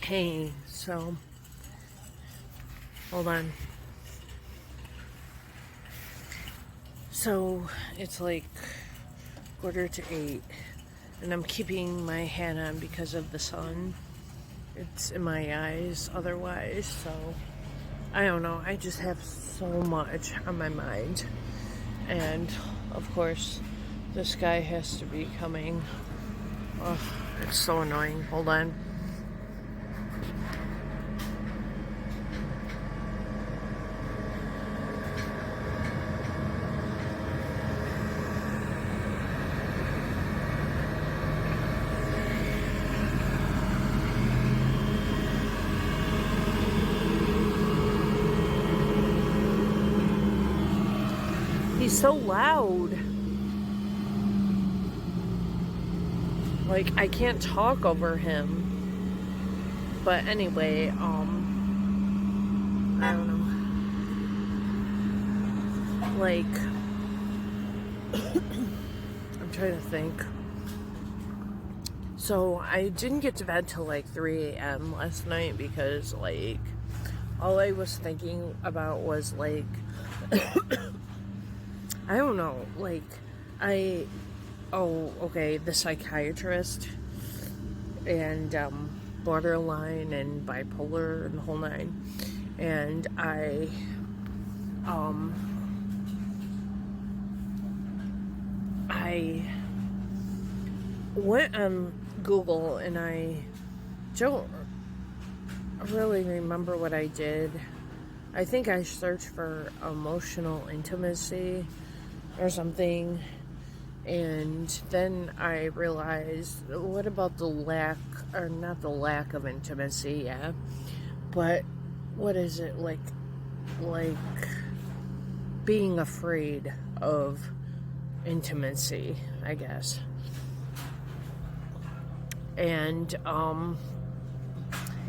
Hey, so hold on. So it's like 7:45, and I'm keeping my hat on because of the sun. It's in my eyes otherwise, so I don't know. I just have so much on my mind. And of course, this guy has to be coming. Oh, it's so annoying. Hold on. He's so loud. Like, I can't talk over him. But anyway, I don't know. Like, I'm trying to think. So, I didn't get to bed till like 3 a.m. last night because, like, all I was thinking about was, like, I don't know, like, the psychiatrist and, borderline and bipolar and the whole nine. And I went on Google and I don't really remember what I did. I think I searched for emotional intimacy or something. And then I realized, what about the lack, or not the lack of intimacy, yeah, but what is it, like being afraid of intimacy, I guess. And,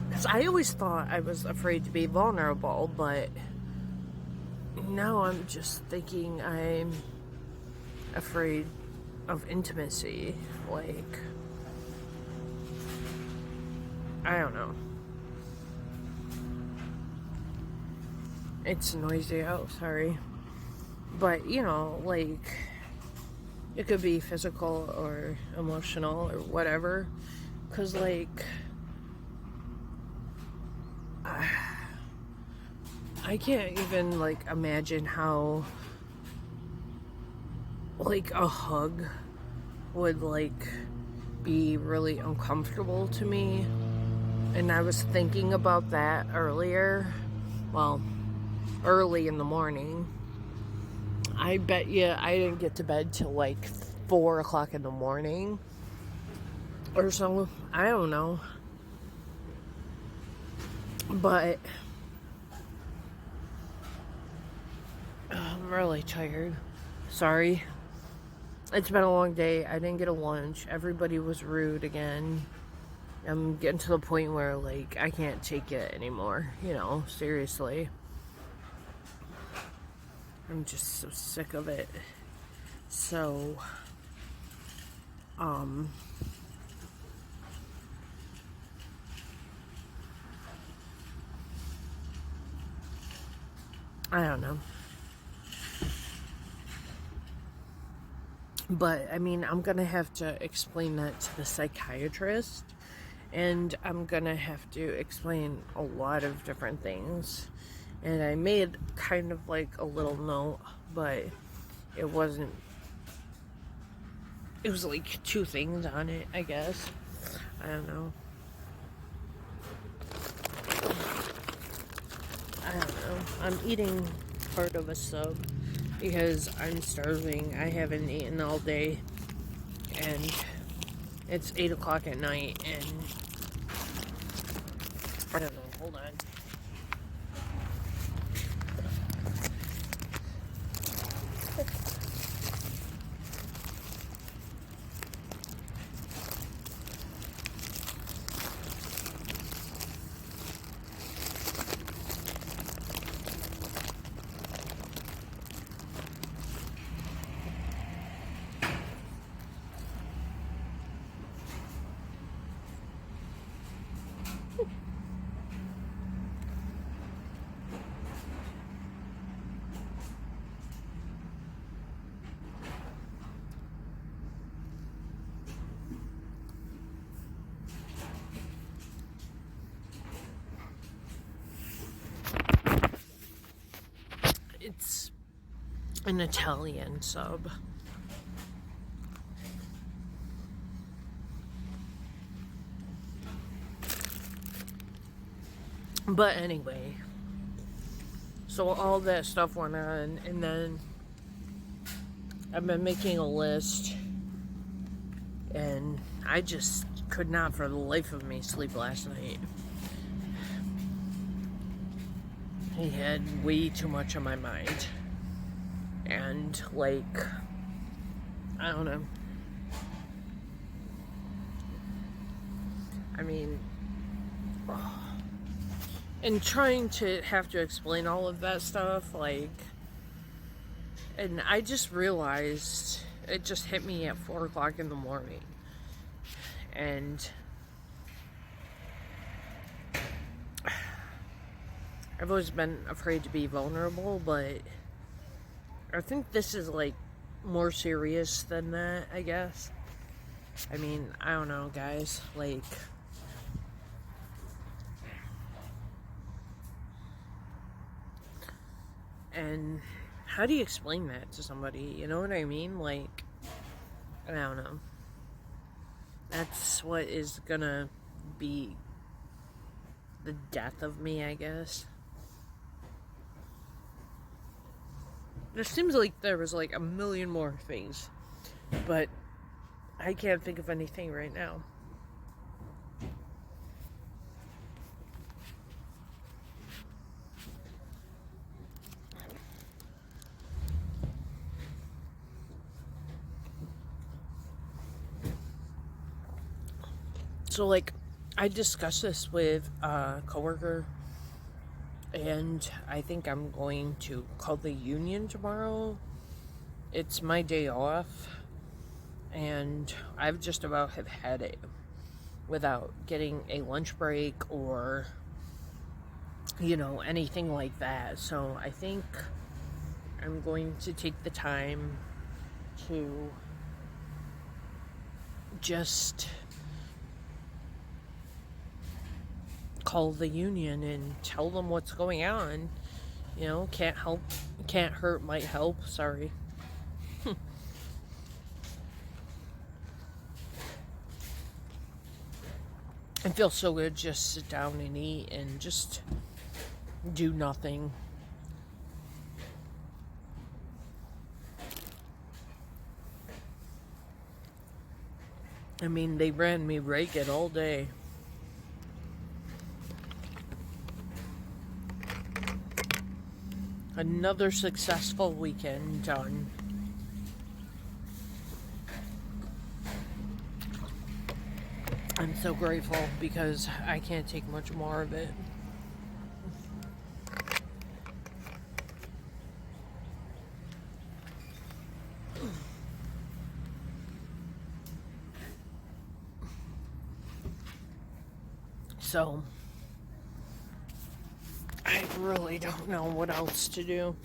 because I always thought I was afraid to be vulnerable, but now I'm just thinking I'm afraid of intimacy. Like, I don't know. It's noisy out, sorry. But, you know, like, it could be physical or emotional or whatever. Because, like, I can't even, like, imagine how, like, a hug would, like, be really uncomfortable to me. And I was thinking about that earlier. Well, early in the morning. I bet you I didn't get to bed till like 4 o'clock in the morning or so. I don't know. But I'm really tired. Sorry. It's been a long day. I didn't get a lunch. Everybody was rude again. I'm getting to the point where, like, I can't take it anymore. You know, seriously. I'm just so sick of it. So, I don't know. But, I mean, I'm gonna have to explain that to the psychiatrist. And I'm gonna have to explain a lot of different things. And I made kind of like a little note, but it wasn't. It was like 2 things on it, I guess. I don't know. I'm eating part of a sub because I'm starving. I haven't eaten all day. And it's 8 o'clock at night, and I don't know. Hold on. an Italian sub. But anyway, so all that stuff went on, and then I've been making a list, and I just could not for the life of me sleep last night. I had way too much on my mind. And, like, I don't know. I mean, and trying to have to explain all of that stuff, like, and I just realized, it just hit me at 4 o'clock in the morning. And I've always been afraid to be vulnerable, but I think this is, like, more serious than that, I guess. I mean, I don't know, guys. Like, and how do you explain that to somebody? You know what I mean? Like, I don't know. That's what is gonna be the death of me, I guess. There seems like there was like a million more things, but I can't think of anything right now. So, like, I discussed this with a coworker, and I think I'm going to call the union tomorrow. It's my day off, and I've just about have had it without getting a lunch break or, you know, anything like that. So I think I'm going to take the time to just call the union and tell them what's going on. You know, can't hurt, might help. Sorry. It feels so good just sit down and eat and just do nothing. I mean, they ran me ragged all day. Another successful weekend done. I'm so grateful because I can't take much more of it. So, I really don't know what else to do.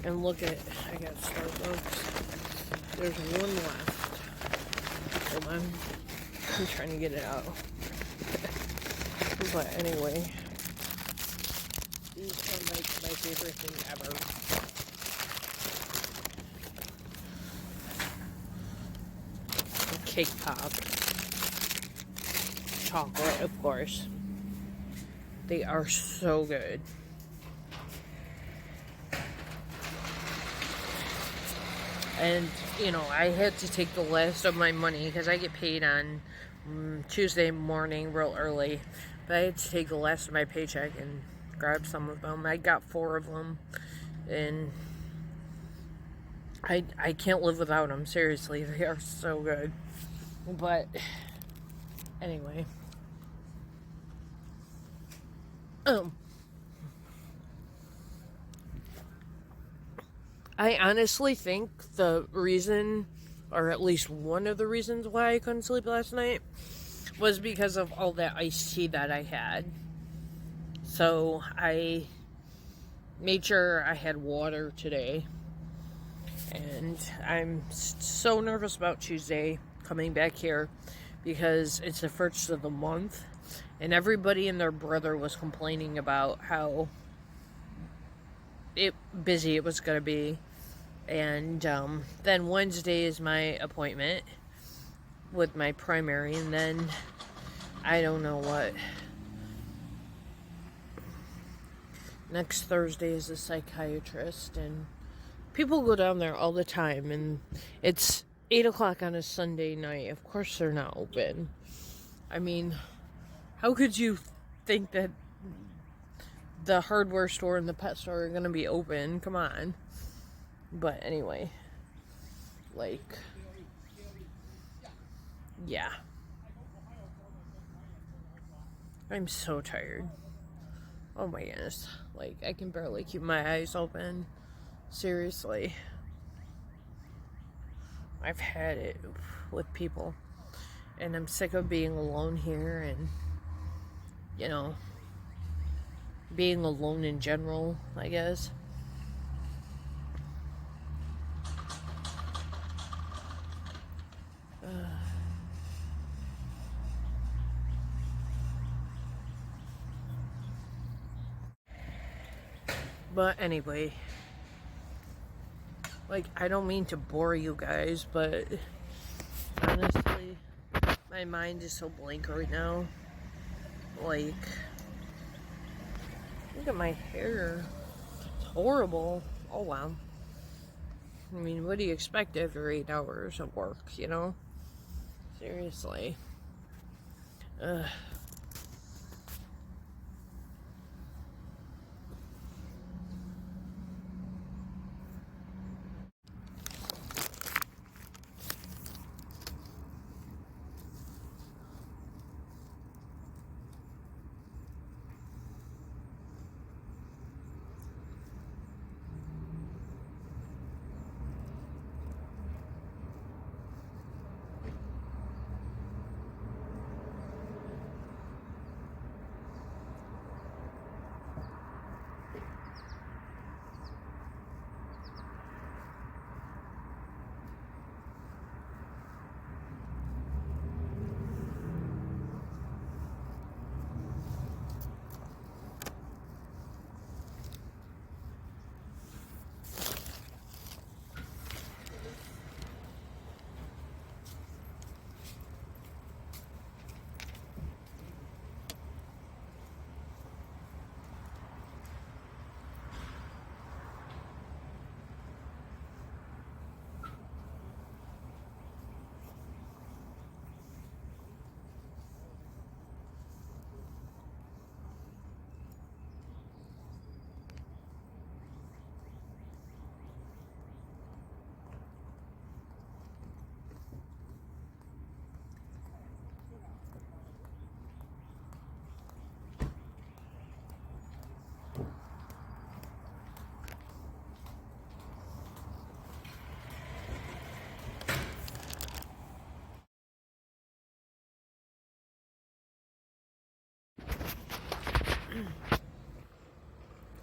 And look at, I got Starbucks. There's one left. Hold on. I'm trying to get it out. But anyway, these are like my favorite thing ever. Cake pop. Chocolate, of course. They are so good. And, you know, I had to take the last of my money because I get paid on Tuesday morning real early. But I had to take the last of my paycheck and grab some of them. I got 4 of them. And I can't live without them. Seriously, they are so good. But, anyway. I honestly think the reason, or at least one of the reasons why I couldn't sleep last night, was because of all that iced tea that I had. So I made sure I had water today. And I'm so nervous about Tuesday coming back here because it's the first of the month. And everybody and their brother was complaining about how busy it was going to be. And then Wednesday is my appointment with my primary, and then I don't know what. Next Thursday is a psychiatrist, and people go down there all the time, and it's 8 o'clock on a Sunday night. Of course they're not open. I mean, how could you think that the hardware store and the pet store are gonna be open? Come on. But anyway, like, yeah. I'm so tired. Oh my goodness. Like, I can barely keep my eyes open. Seriously. I've had it with people. And I'm sick of being alone here and, you know, being alone in general, I guess. But anyway, like, I don't mean to bore you guys, but honestly, my mind is so blank right now. Like, look at my hair. It's horrible. Oh, wow. I mean, what do you expect after 8 hours of work, you know? Seriously. Ugh.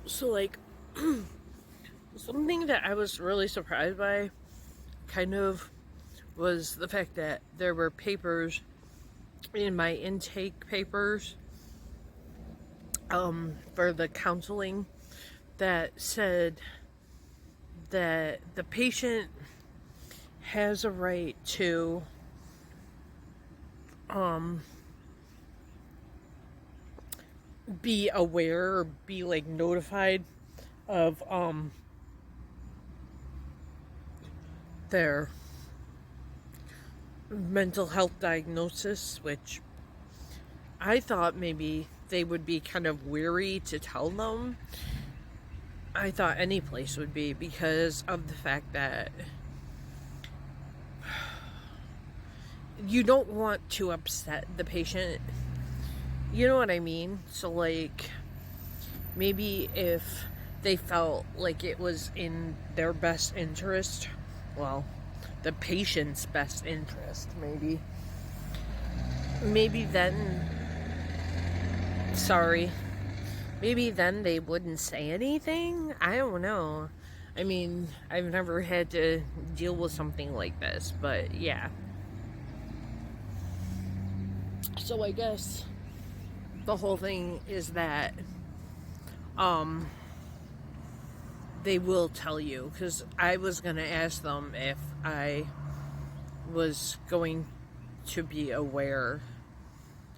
So, like, something that I was really surprised by, kind of, was the fact that there were papers in my intake papers for the counseling that said that the patient has a right to be aware or be like notified of their mental health diagnosis, which I thought maybe they would be kind of weary to tell them. I thought any place would be, because of the fact that you don't want to upset the patient. You know what I mean? So, like, maybe if they felt like it was in their best interest, well, the patient's best interest, maybe then, maybe then they wouldn't say anything. I don't know. I mean, I've never had to deal with something like this, but yeah. So I guess the whole thing is that they will tell you, because I was going to ask them if I was going to be aware,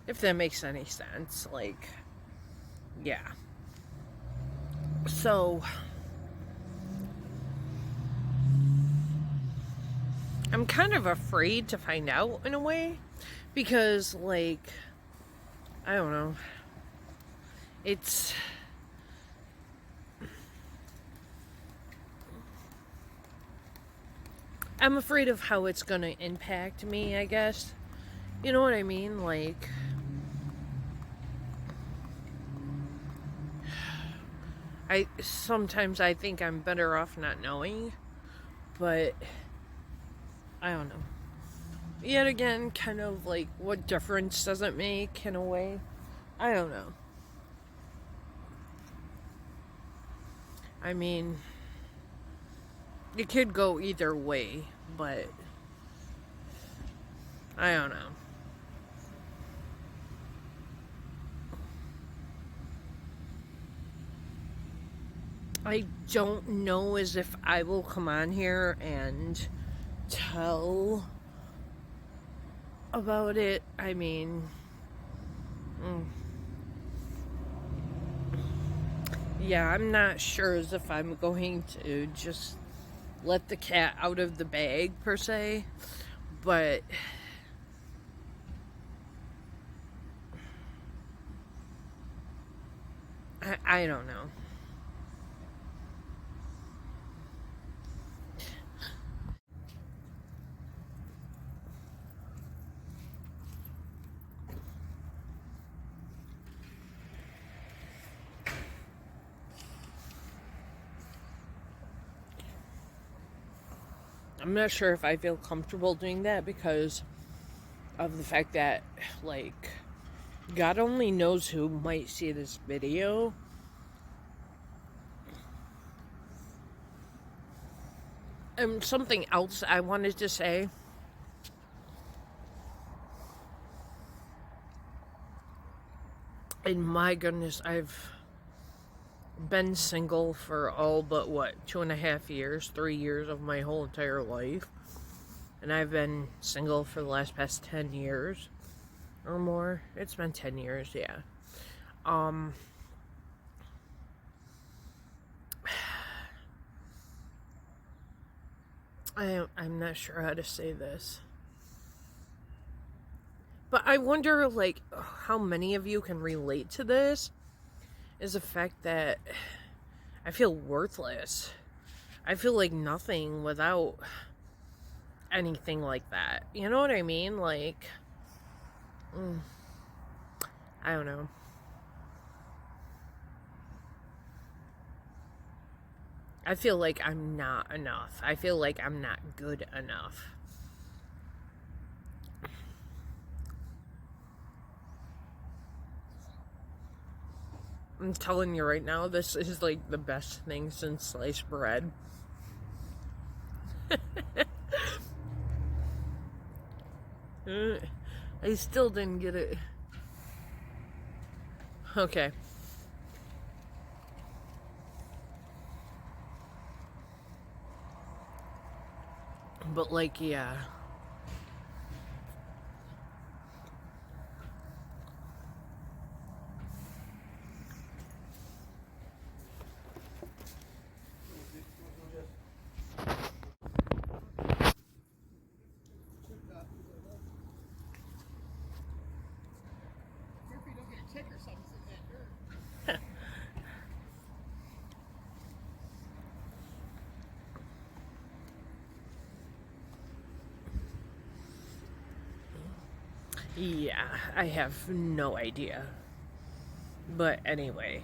if that makes any sense. Like, yeah. So I'm kind of afraid to find out in a way, because, like, I don't know. I'm afraid of how it's gonna impact me, I guess. You know what I mean? Like, sometimes I think I'm better off not knowing, but I don't know. Yet again, kind of like, what difference does it make in a way? I don't know. I mean, it could go either way, but I don't know. I don't know as if I will come on here and tell about it. I mean, yeah, I'm not sure as if I'm going to just let the cat out of the bag, per se, but I don't know. I'm not sure if I feel comfortable doing that because of the fact that, like, God only knows who might see this video. And something else I wanted to say. And my goodness, I've been single for all but, 2.5 years, 3 years of my whole entire life. And I've been single for the past 10 years or more. It's been 10 years, yeah. I'm not sure how to say this. But I wonder, like, how many of you can relate to this, is the fact that I feel worthless. I feel like nothing without anything like that. You know what I mean? Like, I don't know. I feel like I'm not enough. I feel like I'm not good enough. I'm telling you right now, this is like the best thing since sliced bread. I still didn't get it. Okay. But, like, yeah. Yeah, I have no idea. But anyway.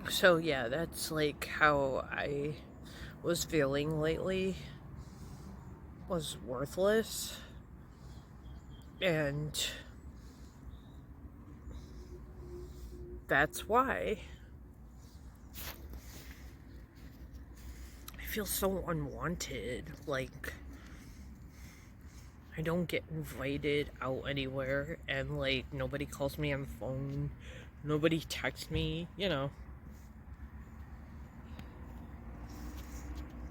So yeah, that's like how I was feeling lately. Was worthless. And that's why I feel so unwanted. Like, I don't get invited out anywhere, and, like, nobody calls me on the phone. Nobody texts me,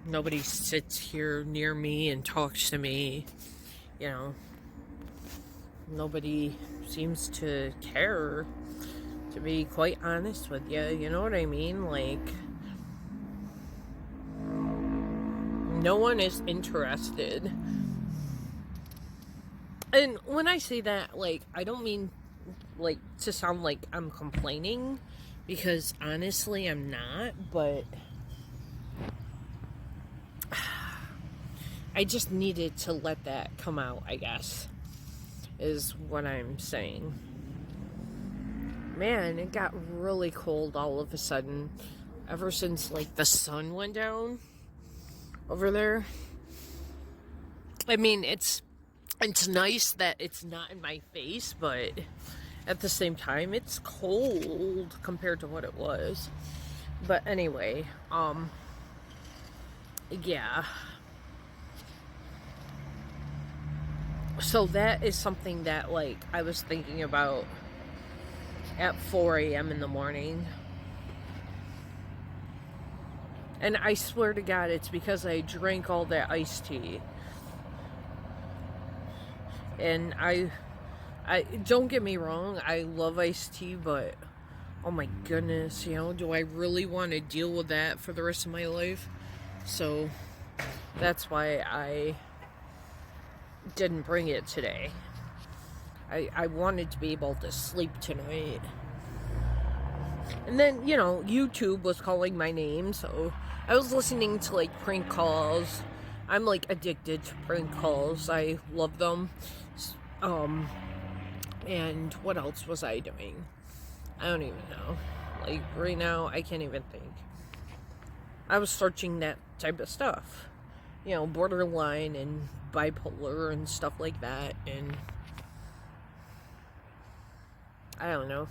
Nobody sits here near me and talks to me, you know. Nobody seems to care, to be quite honest with you. You know what I mean? Like, no one is interested. And when I say that, like, I don't mean, like, to sound like I'm complaining, because honestly, I'm not, but I just needed to let that come out, I guess, is what I'm saying. Man, it got really cold all of a sudden, ever since, like, the sun went down over there. I mean, it's nice that it's not in my face, but at the same time, it's cold compared to what it was. But anyway, yeah. So that is something that, like, I was thinking about at 4 a.m. in the morning. And I swear to God, it's because I drank all that iced tea. And I don't get me wrong, I love iced tea, but oh my goodness, do I really want to deal with that for the rest of my life? So that's why I didn't bring it today. I wanted to be able to sleep tonight. And then, YouTube was calling my name, so I was listening to, like, prank calls. I'm, like, addicted to prank calls. I love them. And what else was I doing? I don't even know. Like, right now, I can't even think. I was searching that type of stuff. Borderline and bipolar and stuff like that, and I don't know.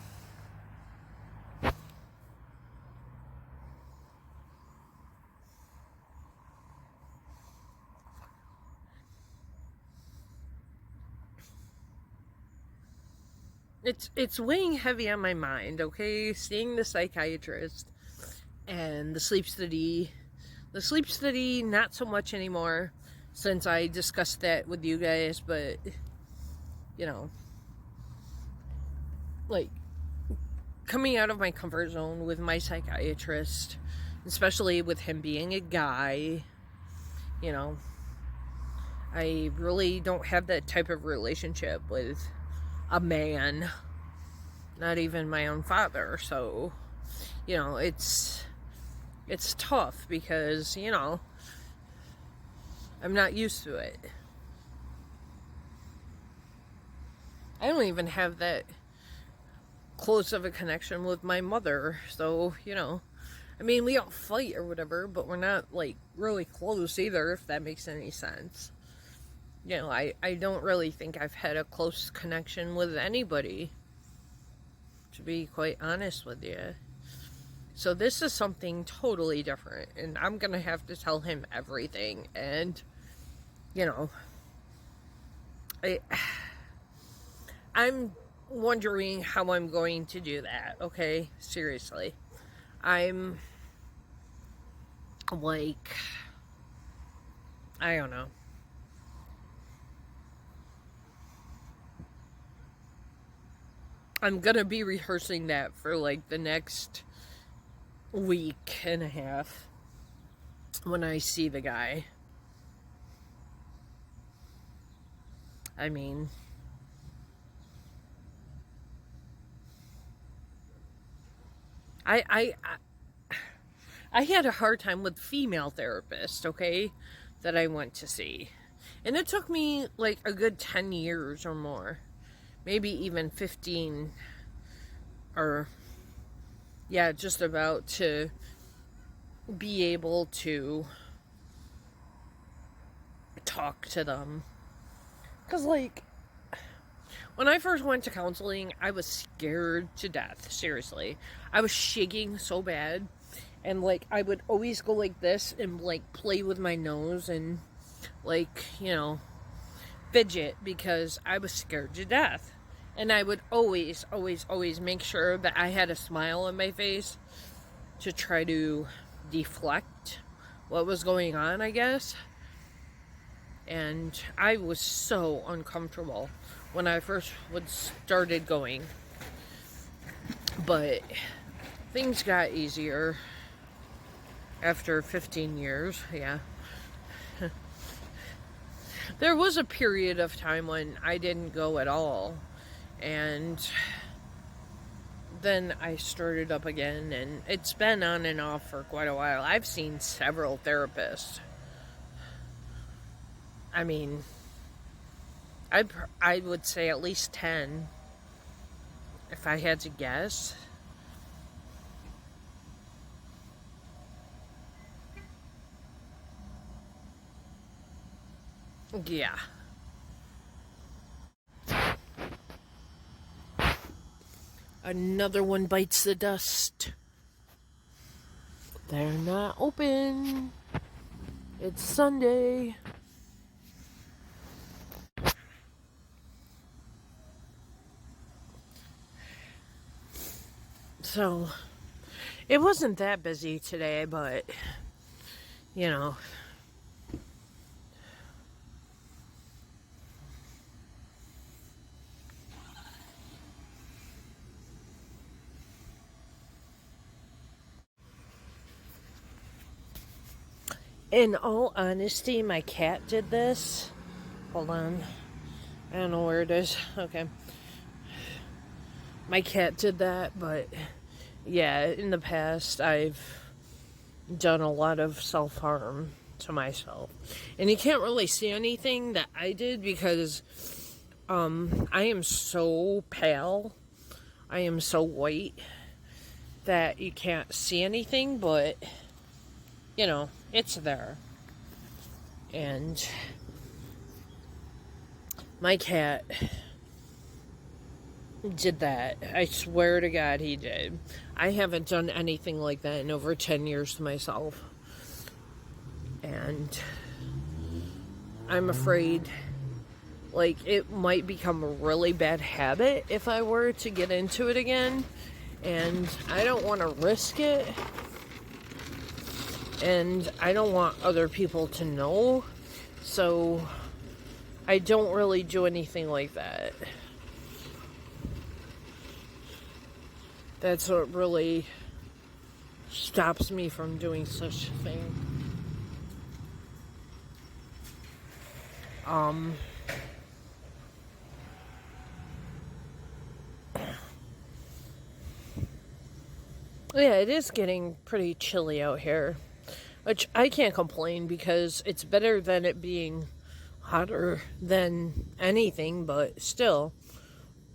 It's weighing heavy on my mind, okay? Seeing the psychiatrist and the sleep study. The sleep study, not so much anymore since I discussed that with you guys, but, like, coming out of my comfort zone with my psychiatrist, especially with him being a guy, I really don't have that type of relationship with a man, not even my own father, so, it's tough because, I'm not used to it. I don't even have that close of a connection with my mother, so, I mean, we don't fight or whatever, but we're not, like, really close either, if that makes any sense. I don't really think I've had a close connection with anybody, to be quite honest with you. So this is something totally different, and I'm gonna have to tell him everything, and, I'm wondering how I'm going to do that, okay? Seriously. I'm, like, I don't know. I'm gonna be rehearsing that for, like, the next week and a half when I see the guy. I mean, I had a hard time with female therapists, okay, that I went to see. And it took me, like, a good 10 years or more. Maybe even 15, or, yeah, just about, to be able to talk to them. Because, like, when I first went to counseling, I was scared to death, seriously. I was shaking so bad, and, like, I would always go like this and, like, play with my nose and, like, fidget, because I was scared to death. And I would always, always, always make sure that I had a smile on my face to try to deflect what was going on, I guess. And I was so uncomfortable when I first started going. But things got easier after 15 years, yeah. There was a period of time when I didn't go at all. And then I started up again, and it's been on and off for quite a while. I've seen several therapists. I mean, I would say at least 10 if I had to guess. Yeah. Another one bites the dust. They're not open. It's Sunday. So, it wasn't that busy today, but, you know. In all honesty, my cat did this. Hold on. I don't know where it is. Okay. My cat did that, but yeah, in the past, I've done a lot of self-harm to myself. And you can't really see anything that I did because I am so pale. I am so white that you can't see anything, but you know, it's there. And my cat did that. I swear to God he did. I haven't done anything like that in over 10 years to myself. And I'm afraid, like, it might become a really bad habit if I were to get into it again. And I don't want to risk it. And I don't want other people to know. So I don't really do anything like that. That's what really stops me from doing such a thing. Yeah, it is getting pretty chilly out here, which I can't complain because it's better than it being hotter than anything, but still,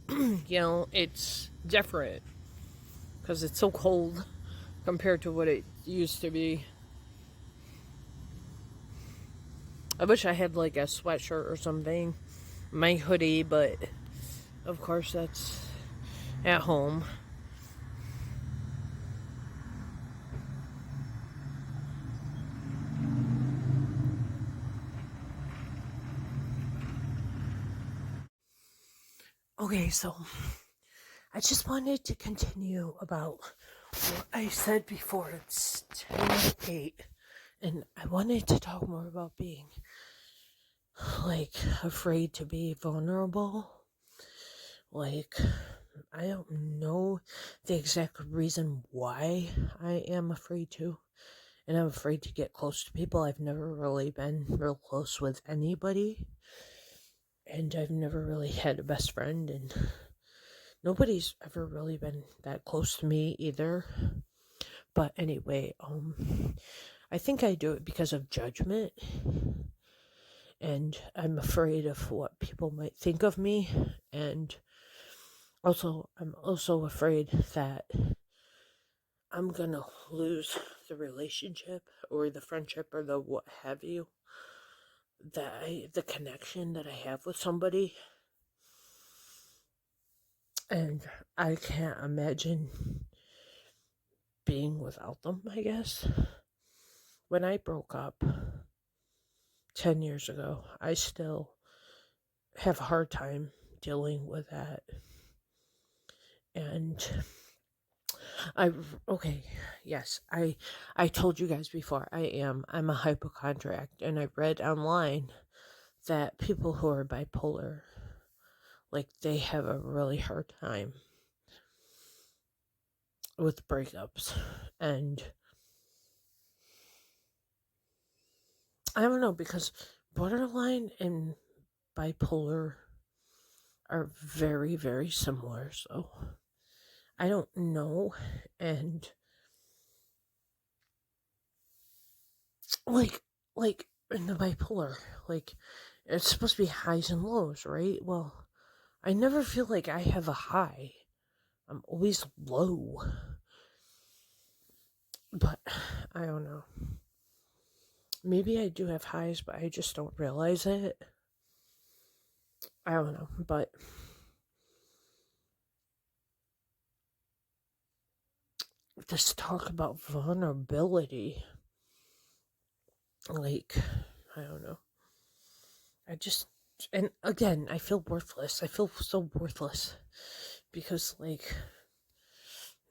you know, it's different because it's so cold compared to what it used to be. I wish I had like a sweatshirt or something, my hoodie, but of course that's at home. Okay, so I just wanted to continue about what I said before. It's 10:08, and I wanted to talk more about being, like, afraid to be vulnerable. Like, I don't know the exact reason why I am afraid to. And I'm afraid to get close to people. I've never really been real close with anybody. And I've never really had a best friend, and nobody's ever really been that close to me either. But anyway, I think I do it because of judgment, and I'm afraid of what people might think of me, and I'm also afraid that I'm gonna lose the relationship or the friendship or the what have you, the connection that I have with somebody. And I can't imagine being without them, I guess. When I broke up 10 years ago, I still have a hard time dealing with that. And yes, I told you guys before, I'm a hypochondriac, and I read online that people who are bipolar, like, they have a really hard time with breakups. And I don't know, because borderline and bipolar are very, very similar. So I don't know. And like in the bipolar, like, it's supposed to be highs and lows, right? Well, I never feel like I have a high. I'm always low. But I don't know. Maybe I do have highs, but I just don't realize it. I don't know. But this talk about vulnerability, like, I don't know. And again, I feel worthless. I feel so worthless because, like,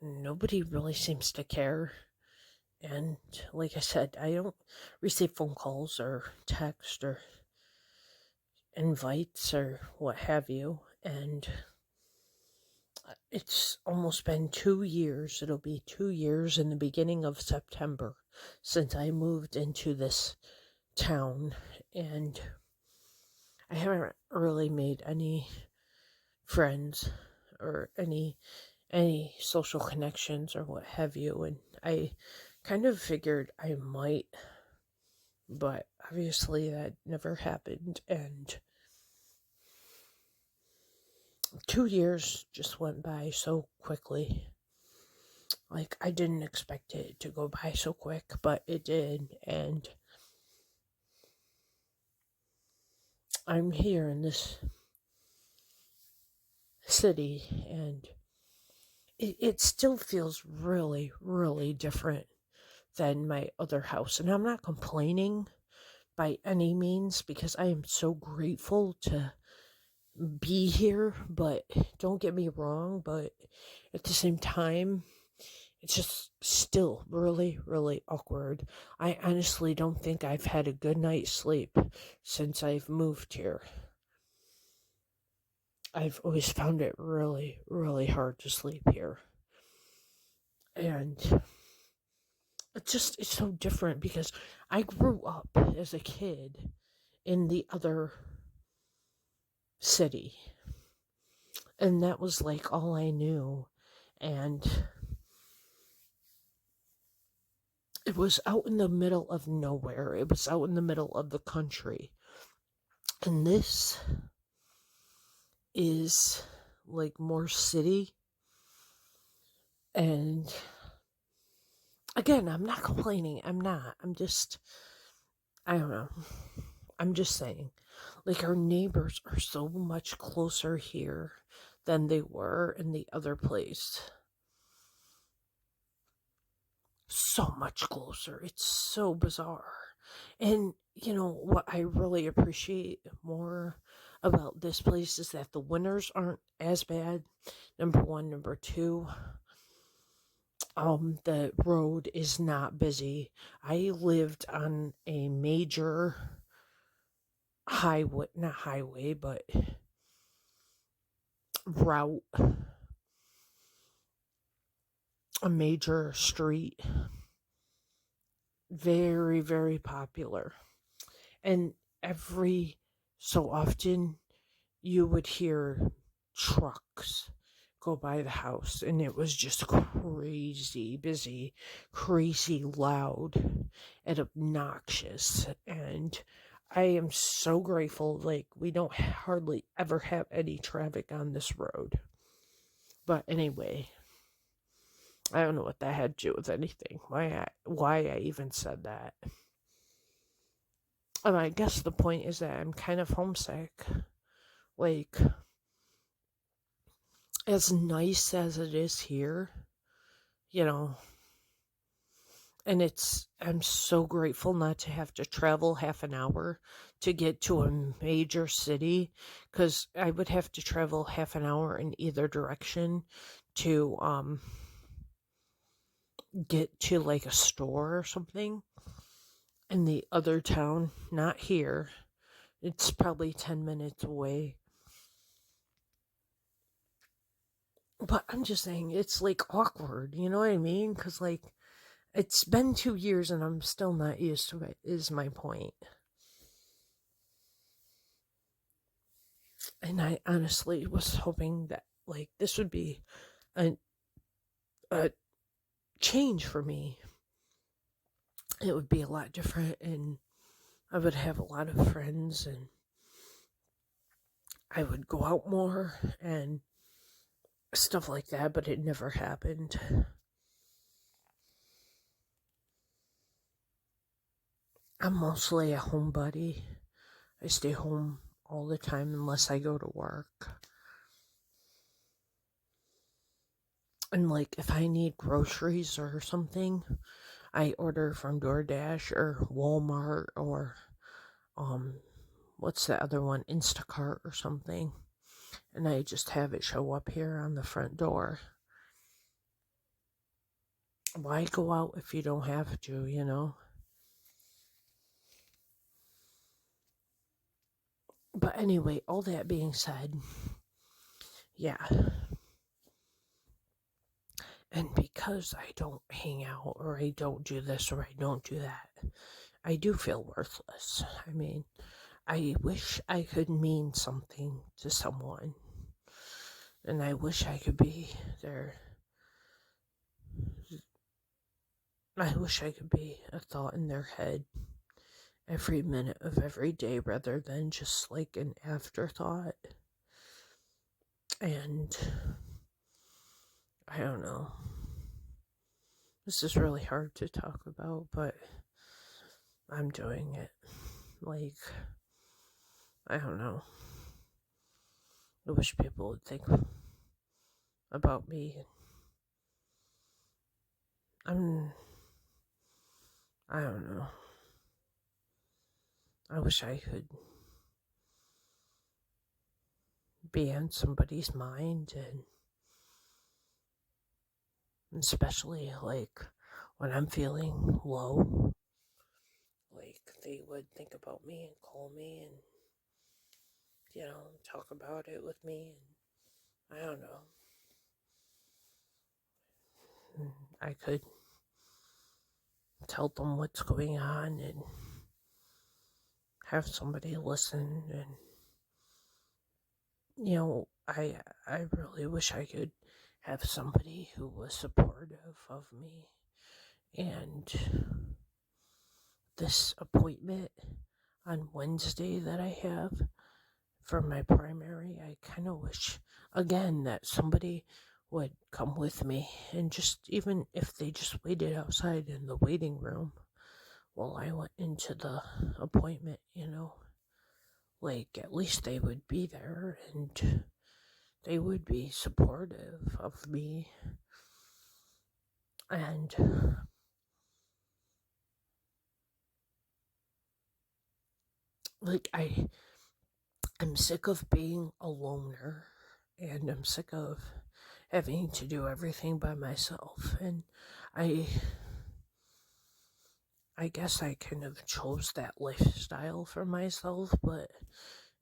nobody really seems to care. And like I said, I don't receive phone calls or text or invites or what have you. And it's almost been 2 years. It'll be 2 years in the beginning of September since I moved into this town. And I haven't really made any friends or any social connections or what have you. And I kind of figured I might, but obviously that never happened. And 2 years just went by so quickly. Like, I didn't expect it to go by so quick, but it did. And I'm here in this city, and it still feels really, really different than my other house. And I'm not complaining by any means, because I am so grateful to be here. But don't get me wrong, but at the same time, it's just still really, really awkward. I honestly don't think I've had a good night's sleep since I've moved here. I've always found it really, really hard to sleep here. And it's so different because I grew up as a kid in the other city. And that was like all I knew. And it was out in the middle of nowhere. It was out in the middle of the country. And this is like more city. And again, I'm not complaining. I'm not. I don't know. I'm just saying. Like, our neighbors are so much closer here than they were in the other place. So much closer. It's so bizarre. And you know what I really appreciate more about this place is that the winters aren't as bad. Number one. Number two, the road is not busy. I lived on a major highway, not highway, but route, a major street, very, very popular. And every so often you would hear trucks go by the house, and it was just crazy busy, crazy loud, and obnoxious. And I am so grateful, like, we don't hardly ever have any traffic on this road. But anyway, I don't know what that had to do with anything. Why I even said that. And I guess the point is that I'm kind of homesick. Like, as nice as it is here, you know, And I'm so grateful not to have to travel half an hour to get to a major city, because I would have to travel half an hour in either direction to get to like a store or something in the other town, not here. It's probably 10 minutes away. But I'm just saying, it's like awkward, you know what I mean? Because like it's been 2 years and I'm still not used to it, is my point. And I honestly was hoping that like this would be a, a change for me. It would be a lot different, and I would have a lot of friends, and I would go out more and stuff like that, but it never happened. I'm mostly a homebody. I stay home all the time unless I go to work. And like if I need groceries or something, I order from DoorDash or Walmart or um what's the other one? Instacart or something. And I just have it show up here on the front door. Why go out if you don't have to, you know? But anyway, all that being said, yeah. And because I don't hang out or I don't do this or I don't do that, I do feel worthless. I mean, I wish I could mean something to someone. And I wish I could be there. I wish I could be a thought in their head every minute of every day rather than just like an afterthought. And I don't know. This is really hard to talk about, but I'm doing it. Like, I don't know. I wish people would think about me. I don't know. I wish I could be on somebody's mind, and especially like when I'm feeling low, like they would think about me and call me and, talk about it with me. And I don't know. I could tell them what's going on and have somebody listen. And I really wish I could have somebody who was supportive of me. And this appointment on Wednesday that I have for my primary, I kind of wish again that somebody would come with me, and just even if they just waited outside in the waiting room while I went into the appointment, like at least they would be there and they would be supportive of me. And like I'm sick of being a loner, and I'm sick of having to do everything by myself. And I guess I kind of chose that lifestyle for myself, but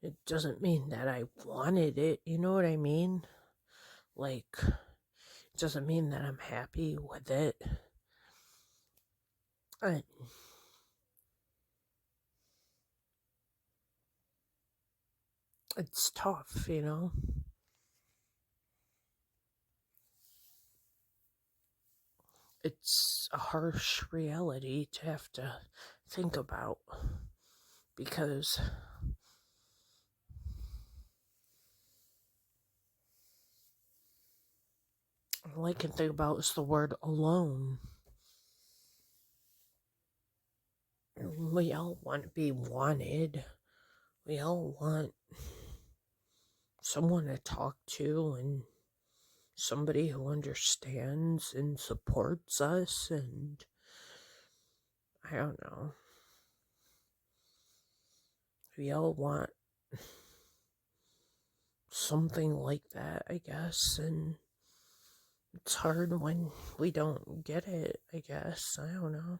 it doesn't mean that I wanted it. You know what I mean? Like, it doesn't mean that I'm happy with it. I, it's tough, It's a harsh reality to have to think about, because all I can think about is the word alone. We all want to be wanted. We all want someone to talk to and somebody who understands and supports us. And I don't know. We all want something like that, I guess, and it's hard when we don't get it, I guess. I don't know.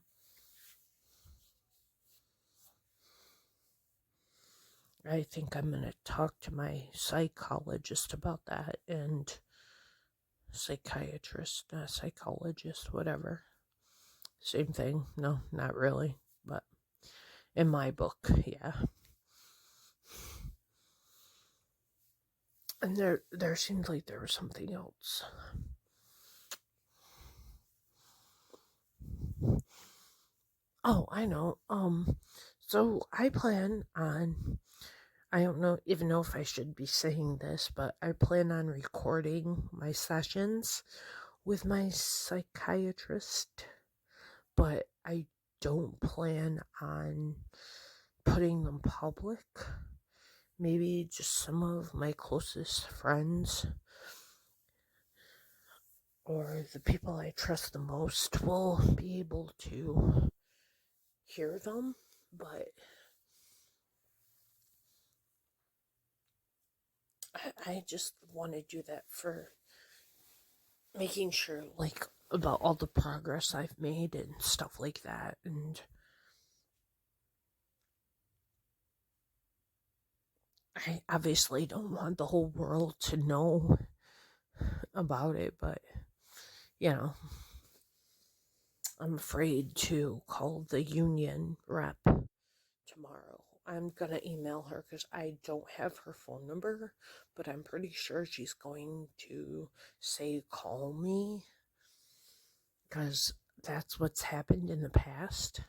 I think I'm going to talk to my psychologist about that, and psychiatrist, psychologist, whatever. Same thing. No, not really, but in my book, yeah. And there seemed like there was something else. Oh, I know. So I plan on, I don't know even know if I should be saying this, but I plan on recording my sessions with my psychiatrist, but I don't plan on putting them public. Maybe just some of my closest friends or the people I trust the most will be able to hear them, but I just want to do that for making sure, like, about all the progress I've made and stuff like that. And I obviously don't want the whole world to know about it, but you know, I'm afraid to call the union rep tomorrow. I'm gonna email her because I don't have her phone number, but I'm pretty sure she's going to say call me because that's what's happened in the past.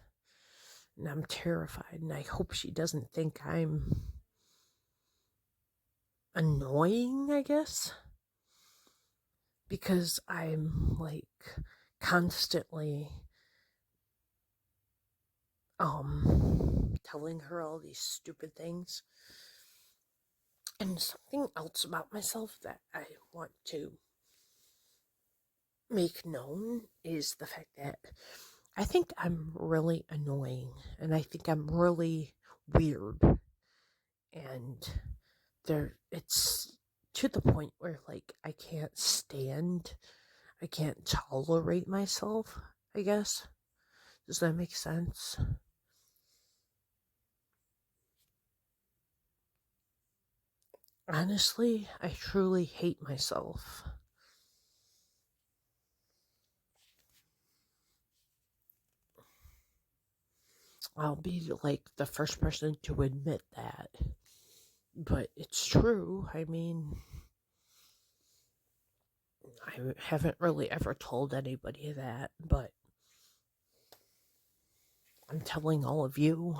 And I'm terrified, and I hope she doesn't think I'm annoying, I guess, because I'm like constantly telling her all these stupid things. And something else about myself that I want to make known is the fact that I think I'm really annoying, and I think I'm really weird, and it's to the point where, like, I can't tolerate myself, I guess. Does that make sense? Honestly, I truly hate myself. I'll be like the first person to admit that. But it's true. I mean, I haven't really ever told anybody that, but I'm telling all of you.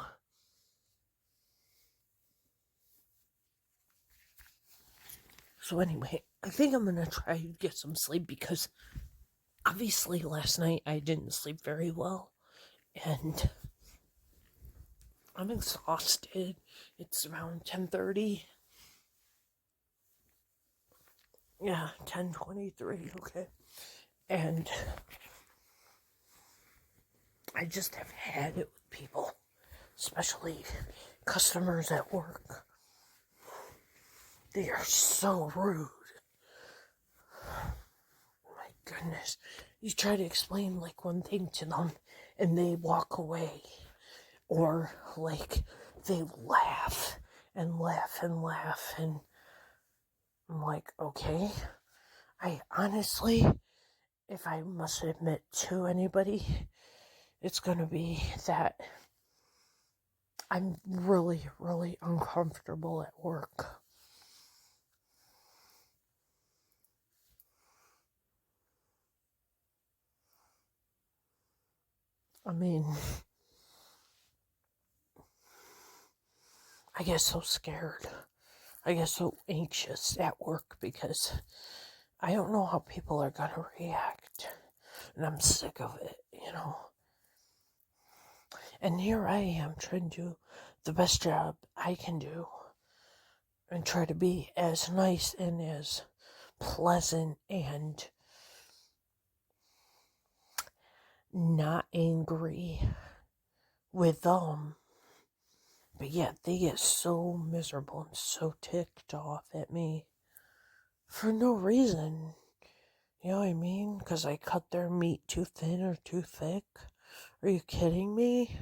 So, anyway, I think I'm gonna try to get some sleep because obviously last night I didn't sleep very well and I'm exhausted. It's around 10:30. Yeah, 10:23. Okay. And I just have had it with people, especially customers at work. They are so rude. My goodness. You try to explain like one thing to them and they walk away. Or like they laugh and laugh and laugh. And I'm like, okay. I honestly, if I must admit to anybody, it's going to be that I'm really, really uncomfortable at work. I mean, I get so scared. I get so anxious at work because I don't know how people are going to react. And I'm sick of it, you know. And here I am trying to do the best job I can do and try to be as nice and as pleasant and not angry with but yet they get so miserable and so ticked off at me for no reason. You know what I mean? Because I cut their meat too thin or too thick. Are you kidding me?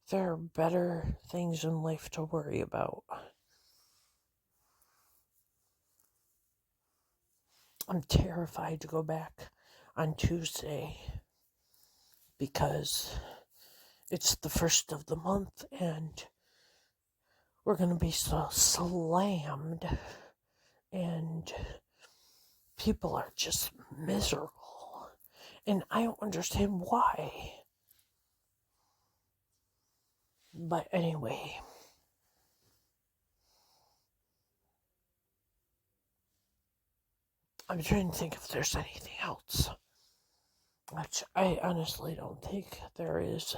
There are better things in life to worry about. I'm terrified to go back on Tuesday because it's the first of the month and we're going to be so slammed and people are just miserable. And I don't understand why. But anyway, I'm trying to think if there's anything else. Which I honestly don't think there is.